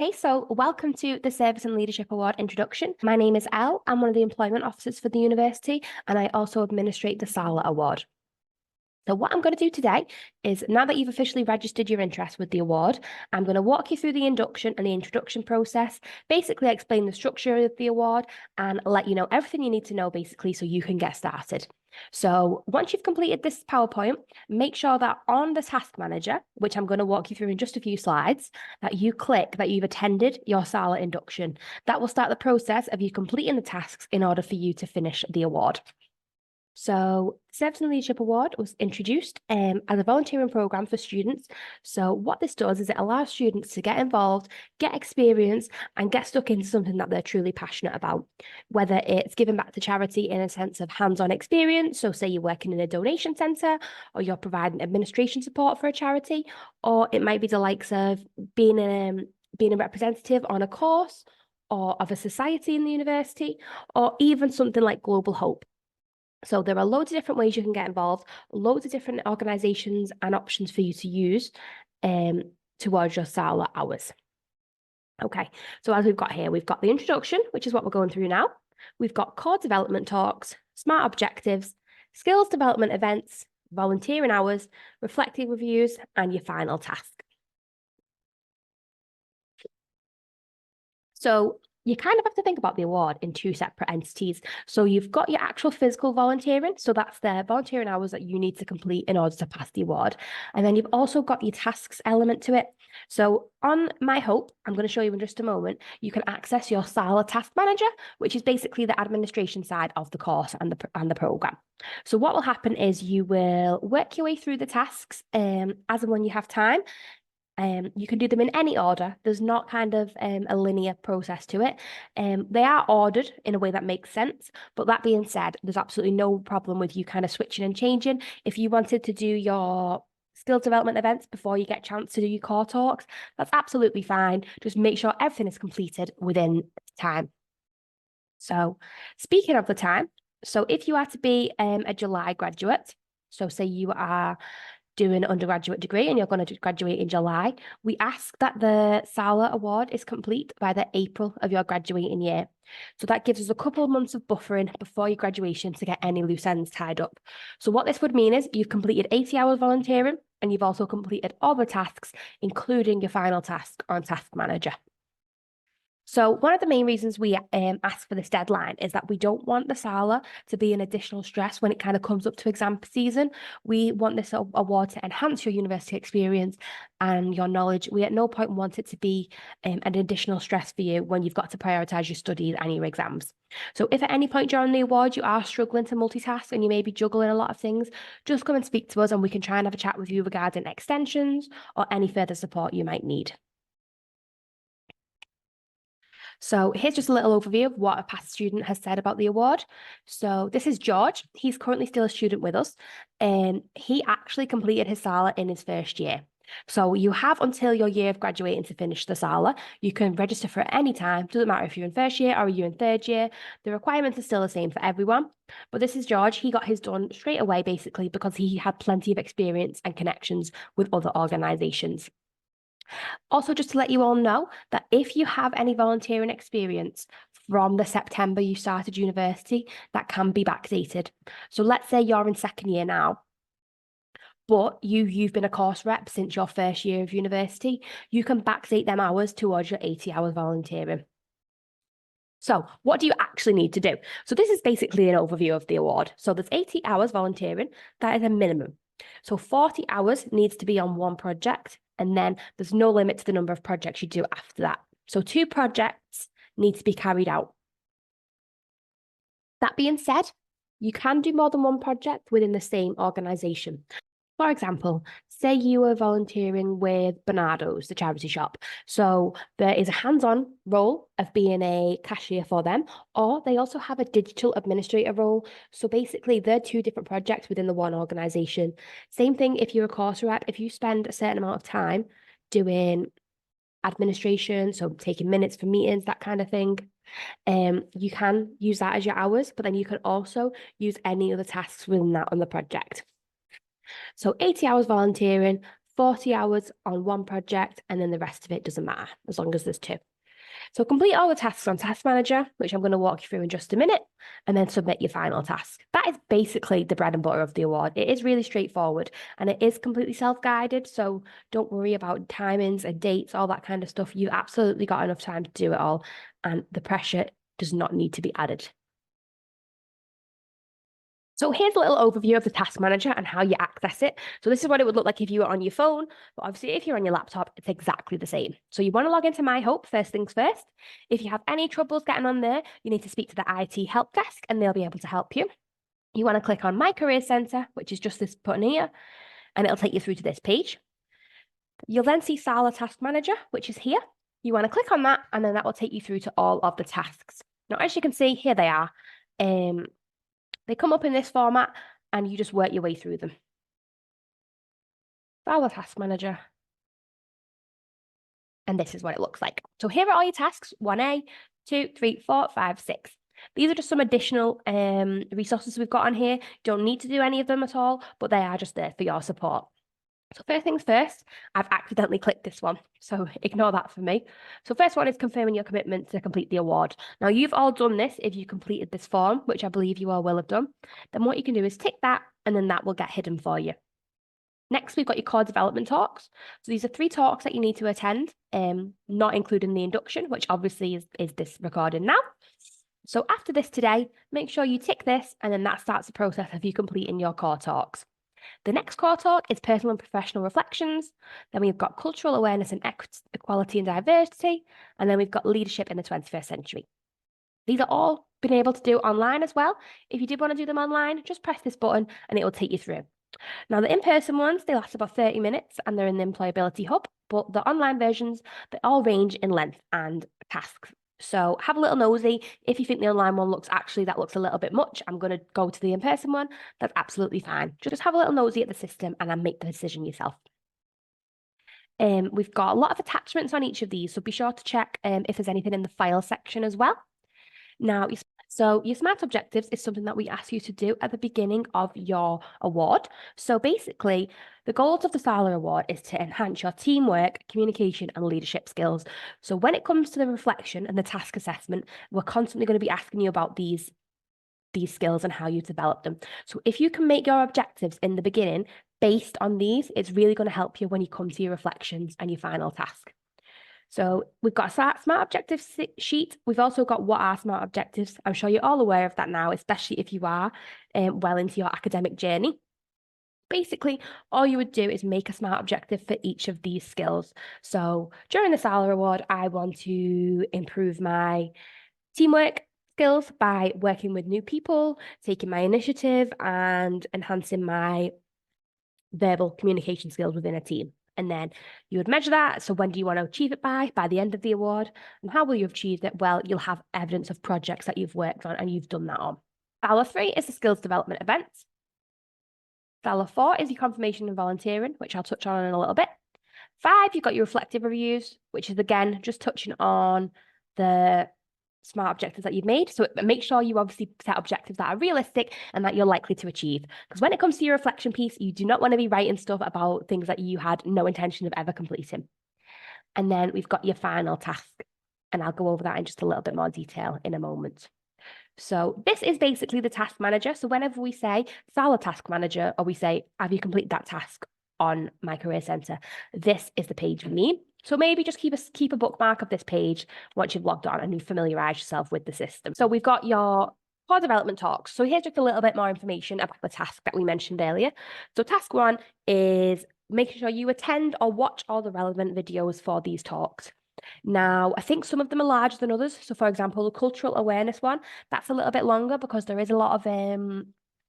Hey, so welcome to the Service and Leadership Award introduction. My name is Elle. I'm one of the employment officers for the university, and I also administrate the SALA Award. So what I'm going to do today is, now that you've officially registered your interest with the award, I'm going to walk you through the induction and the introduction process, basically explain the structure of the award and let you know everything you need to know basically so you can get started. So once you've completed this PowerPoint, make sure that on the task manager, which I'm going to walk you through in just a few slides, that you click that you've attended your SALA induction. That will start the process of you completing the tasks in order for you to finish the award. So Service and Leadership Award was introduced as a volunteering program for students. So what this does is it allows students to get involved, get experience, and get stuck into something that they're truly passionate about, whether it's giving back to charity in a sense of hands-on experience. So say you're working in a donation centre, or you're providing administration support for a charity, or it might be the likes of being a representative on a course or of a society in the university, or even something like Global Hope. So there are loads of different ways you can get involved, loads of different organisations and options for you to use towards your SALA hours. Okay, so as we've got here, we've got the introduction, which is what we're going through now. We've got core development talks, SMART objectives, skills development events, volunteering hours, reflective reviews, and your final task. So you kind of have to think about the award in two separate entities. So you've got your actual physical volunteering. So that's the volunteering hours that you need to complete in order to pass the award. And then you've also got your tasks element to it. So on My Hope, I'm going to show you in just a moment, you can access your SALA Task Manager, which is basically the administration side of the course and the program. So what will happen is you will work your way through the tasks as and when you have time. You can do them in any order. There's not kind of a linear process to it. They are ordered in a way that makes sense. But that being said, there's absolutely no problem with you kind of switching and changing. If you wanted to do your skills development events before you get a chance to do your core talks, that's absolutely fine. Just make sure everything is completed within time. So speaking of the time, so if you are to be a July graduate, so say you are doing an undergraduate degree and you're going to graduate in July, we ask that the SALA award is complete by the April of your graduating year. So that gives us a couple of months of buffering before your graduation to get any loose ends tied up. So what this would mean is you've completed 80 hours volunteering and you've also completed all the tasks, including your final task on Task Manager. So one of the main reasons we ask for this deadline is that we don't want the SALA to be an additional stress when it kind of comes up to exam season. We want this award to enhance your university experience and your knowledge. We at no point want it to be an additional stress for you when you've got to prioritise your studies and your exams. So if at any point during the award you are struggling to multitask and you may be juggling a lot of things, just come and speak to us and we can try and have a chat with you regarding extensions or any further support you might need. So here's just a little overview of what a past student has said about the award. So this is George. He's currently still a student with us, and he actually completed his SALA in his first year. So you have until your year of graduating to finish the SALA. You can register for it any time. Doesn't matter if you're in first year or you're in third year. The requirements are still the same for everyone. But this is George. He got his done straight away, basically, because he had plenty of experience and connections with other organisations. Also, just to let you all know that if you have any volunteering experience from the September you started university, that can be backdated. So let's say you're in second year now, but you've been a course rep since your first year of university, you can backdate them hours towards your 80 hours volunteering. So what do you actually need to do? So this is basically an overview of the award. So there's 80 hours volunteering. That is a minimum. So 40 hours needs to be on one project. And then there's no limit to the number of projects you do after that. So 2 projects need to be carried out. That being said, you can do more than one project within the same organisation. For example, say you were volunteering with Bernardo's, the charity shop. So there is a hands-on role of being a cashier for them, or they also have a digital administrator role. So basically, they're 2 different projects within the one organisation. Same thing if you're a course rep, if you spend a certain amount of time doing administration, so taking minutes for meetings, that kind of thing, you can use that as your hours, but then you can also use any other tasks within that on the project. So 80 hours volunteering, 40 hours on one project, and then the rest of it doesn't matter as long as there's two. So complete all the tasks on Task Manager, which I'm going to walk you through in just a minute, and then submit your final task. That is basically the bread and butter of the award. It is really straightforward and it is completely self-guided. So don't worry about timings and dates, all that kind of stuff. You've absolutely got enough time to do it all, and the pressure does not need to be added. So here's a little overview of the Task Manager and how you access it. So this is what it would look like if you were on your phone, but obviously if you're on your laptop, it's exactly the same. So you want to log into My Hope first things first. If you have any troubles getting on there, you need to speak to the IT help desk and they'll be able to help you. You want to click on My Career Centre, which is just this button here, and it'll take you through to this page. You'll then see SALA Task Manager, which is here. You want to click on that, and then that will take you through to all of the tasks. Now, as you can see, here they are. They come up in this format and you just work your way through them. SALA Task Manager. And this is what it looks like. So here are all your tasks, 1A, 2, 3, 4, 5, 6. These are just some additional resources we've got on here. You don't need to do any of them at all, but they are just there for your support. So first things first, I've accidentally clicked this one, so ignore that for me. So first one is confirming your commitment to complete the award. Now you've all done this if you completed this form, which I believe you all will have done. Then what you can do is tick that, and then that will get hidden for you. Next, we've got your core development talks. So these are 3 talks that you need to attend, not including the induction, which obviously is this recording now. So after this today, make sure you tick this, and then that starts the process of you completing your core talks. The next core talk is personal and professional reflections. Then we've got cultural awareness and equality and diversity. And then we've got leadership in the 21st century. These are all been able to do online as well. If you did want to do them online, just press this button and it will take you through. Now, the in-person ones, they last about 30 minutes and they're in the Employability Hub, but the online versions, they all range in length and tasks. So have a little nosy. If you think the online one looks a little bit much, I'm going to go to the in-person one. That's absolutely fine. Just have a little nosy at the system and then make the decision yourself. We've got a lot of attachments on each of these, so be sure to check if there's anything in the file section as well. Now, so your SMART objectives is something that we ask you to do at the beginning of your award. So basically, the goals of the SALA Award is to enhance your teamwork, communication, and leadership skills. So when it comes to the reflection and the task assessment, we're constantly going to be asking you about these skills and how you develop them. So if you can make your objectives in the beginning based on these, it's really going to help you when you come to your reflections and your final task. So we've got a SMART objectives sheet. We've also got what are SMART objectives. I'm sure you're all aware of that now, especially if you are well into your academic journey. Basically, all you would do is make a SMART objective for each of these skills. So during the SALA Award, I want to improve my teamwork skills by working with new people, taking my initiative, and enhancing my verbal communication skills within a team. And then you would measure that. So when do you want to achieve it by the end of the award? And how will you have achieved it? Well, you'll have evidence of projects that you've worked on and you've done that on. SALA 3 is the skills development events. SALA 4 is your confirmation and volunteering, which I'll touch on in a little bit. 5, you've got your reflective reviews, which is again, just touching on the SMART objectives that you've made. So make sure you obviously set objectives that are realistic and that you're likely to achieve. Because when it comes to your reflection piece, you do not want to be writing stuff about things that you had no intention of ever completing. And then we've got your final task, and I'll go over that in just a little bit more detail in a moment. So this is basically the task manager. So whenever we say SALA task manager, or we say, have you completed that task on My Career Centre, this is the page we need. So maybe just keep a bookmark of this page once you've logged on and you familiarize yourself with the system. So we've got your core development talks. So here's just a little bit more information about the task that we mentioned earlier. So task 1 is making sure you attend or watch all the relevant videos for these talks. Now, I think some of them are larger than others. So for example, the cultural awareness one, that's a little bit longer because there is a lot of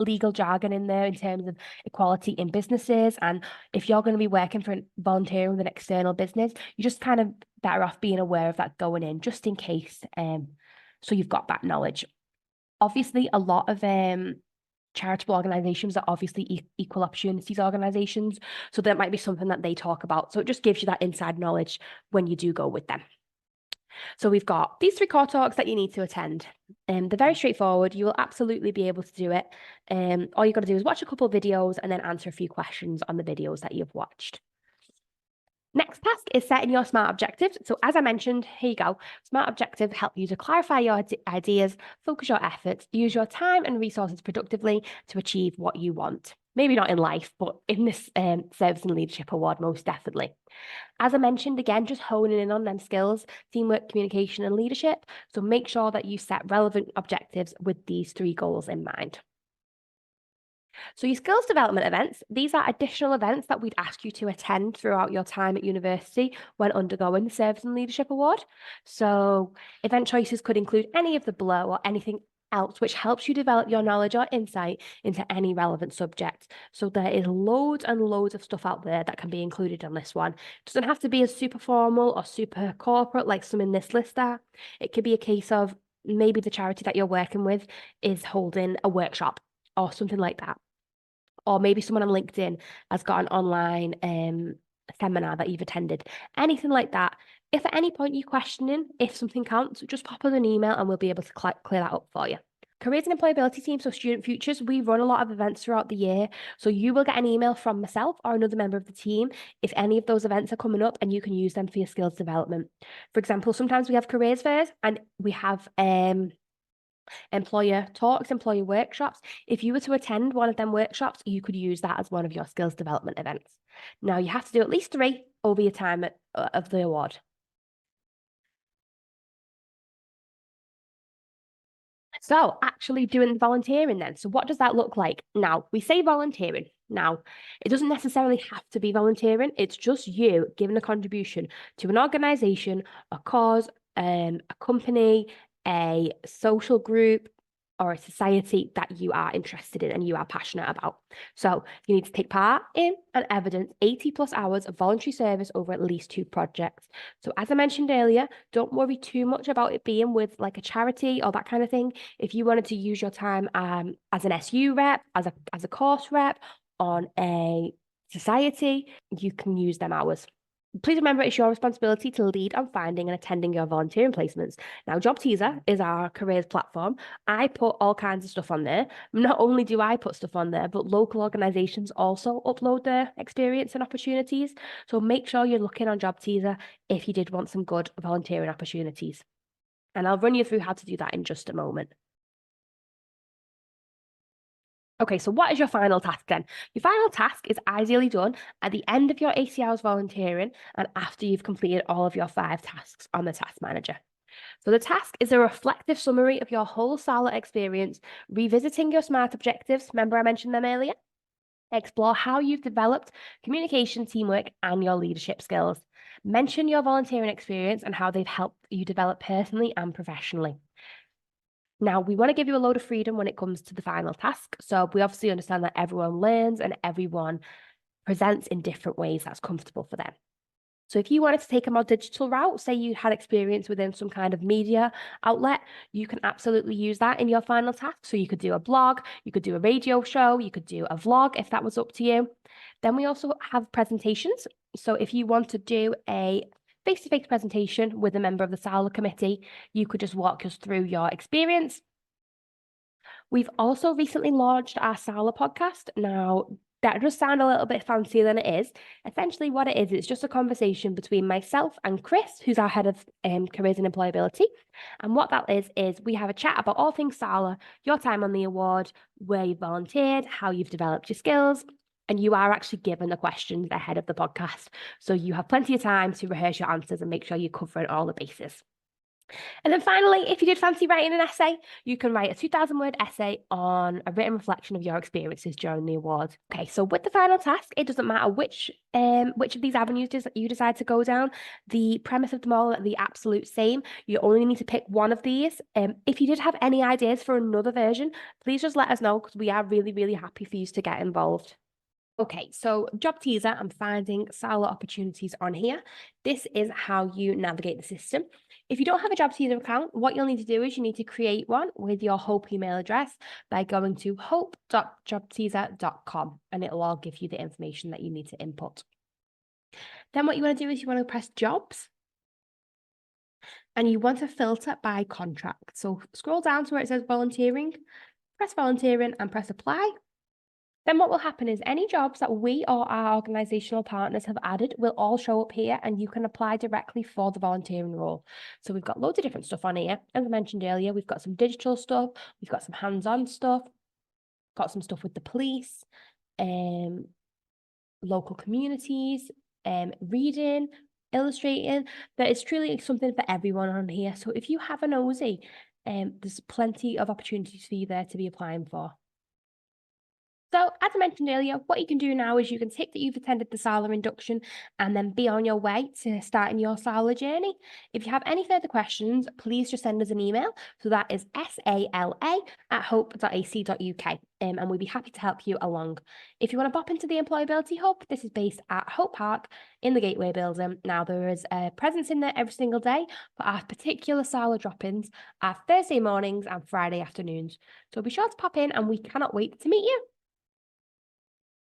legal jargon in there in terms of equality in businesses. And if you're going to be working for volunteering with an external business, you're just kind of better off being aware of that going in, just in case. So you've got that knowledge. Obviously, a lot of charitable organizations are obviously equal opportunities organizations. So that might be something that they talk about. So it just gives you that inside knowledge when you do go with them. So we've got these 3 core talks that you need to attend. They're very straightforward. You will absolutely be able to do it. All you've got to do is watch a couple of videos and then answer a few questions on the videos that you've watched. Next task is setting your SMART objectives. So as I mentioned, here you go. SMART objectives help you to clarify your ideas, focus your efforts, use your time and resources productively to achieve what you want. Maybe not in life, but in this Service and Leadership Award, most definitely. As I mentioned, again, just honing in on them skills, teamwork, communication, and leadership. So make sure that you set relevant objectives with these 3 goals in mind. So your skills development events, these are additional events that we'd ask you to attend throughout your time at university when undergoing the Service and Leadership Award. So event choices could include any of the below or anything else which helps you develop your knowledge or insight into any relevant subject. So there is loads and loads of stuff out there that can be included on this one. It doesn't have to be as super formal or super corporate like some in this list are. It could be a case of maybe the charity that you're working with is holding a workshop or something like that. Or maybe someone on LinkedIn has got an online seminar that you've attended, anything like that. If at any point you're questioning if something counts, just pop us an email and we'll be able to clear that up for you. Careers and Employability Team, so Student Futures, we run a lot of events throughout the year. So you will get an email from myself or another member of the team if any of those events are coming up, and you can use them for your skills development. For example, sometimes we have careers fairs and we have employer talks, employer workshops. If you were to attend one of them workshops, you could use that as one of your skills development events. Now, you have to do at least 3 over your time of the award. So actually doing volunteering then. So what does that look like? Now, we say volunteering. Now, it doesn't necessarily have to be volunteering. It's just you giving a contribution to an organization, a cause, a company, a social group, or a society that you are interested in and you are passionate about. So you need to take part in and evidence 80 plus hours of voluntary service over at least 2 projects. So as I mentioned earlier, don't worry too much about it being with like a charity or that kind of thing. If you wanted to use your time as an SU rep, as a course rep on a society, you can use them hours. Please remember it's your responsibility to lead on finding and attending your volunteering placements. Now, Job Teaser is our careers platform. I put all kinds of stuff on there. Not only do I put stuff on there, but local organizations also upload their experience and opportunities. So make sure you're looking on Job Teaser if you did want some good volunteering opportunities. And I'll run you through how to do that in just a moment. Okay, so what is your final task then? Your final task is ideally done at the end of your 80 hours volunteering and after you've completed all of your 5 tasks on the task manager. So the task is a reflective summary of your whole SALA experience, revisiting your SMART objectives. Remember I mentioned them earlier? Explore how you've developed communication, teamwork, and your leadership skills. Mention your volunteering experience and how they've helped you develop personally and professionally. Now, we want to give you a load of freedom when it comes to the final task. So we obviously understand that everyone learns and everyone presents in different ways that's comfortable for them. So if you wanted to take a more digital route, say you had experience within some kind of media outlet, you can absolutely use that in your final task. So you could do a blog, you could do a radio show, you could do a vlog if that was up to you. Then we also have presentations. So if you want to do a face-to-face presentation with a member of the SALA committee, you could just walk us through your experience. We've also recently launched our SALA podcast. Now, that does sound a little bit fancier than it is. Essentially, what it is, it's just a conversation between myself and Chris, who's our head of careers and employability. And what that is we have a chat about all things SALA, your time on the award, where you volunteered, how you've developed your skills, and you are actually given the questions ahead of the podcast. So you have plenty of time to rehearse your answers and make sure you're covering all the bases. And then finally, if you did fancy writing an essay, you can write a 2,000-word essay on a written reflection of your experiences during the award. Okay, so with the final task, it doesn't matter which of these avenues you decide to go down. The premise of them all are the absolute same. You only need to pick one of these. If you did have any ideas for another version, please just let us know because we are really, really happy for you to get involved. Okay, so Job Teaser, I'm finding SALA opportunities on here. This is how you navigate the system. If you don't have a Job Teaser account, what you'll need to do is you need to create one with your Hope email address by going to hope.jobteaser.com and it'll all give you the information that you need to input. Then what you want to do is you want to press jobs and you want to filter by contract. So scroll down to where it says volunteering, press volunteering and press apply. Then what will happen is any jobs that we or our organisational partners have added will all show up here and you can apply directly for the volunteering role. So we've got loads of different stuff on here. As I mentioned earlier, we've got some digital stuff, we've got some hands-on stuff, got some stuff with the police, local communities, reading, illustrating. There is truly something for everyone on here. So if you have a nosy, there's plenty of opportunities for you there to be applying for. So, as I mentioned earlier, what you can do now is you can tick that you've attended the SALA induction and then be on your way to starting your SALA journey. If you have any further questions, please just send us an email. So that is sala@hope.ac.uk, and we'd be happy to help you along. If you want to pop into the Employability Hub, this is based at Hope Park in the Gateway building. Now, there is a presence in there every single day, but our particular SALA drop-ins are Thursday mornings and Friday afternoons. So be sure to pop in and we cannot wait to meet you.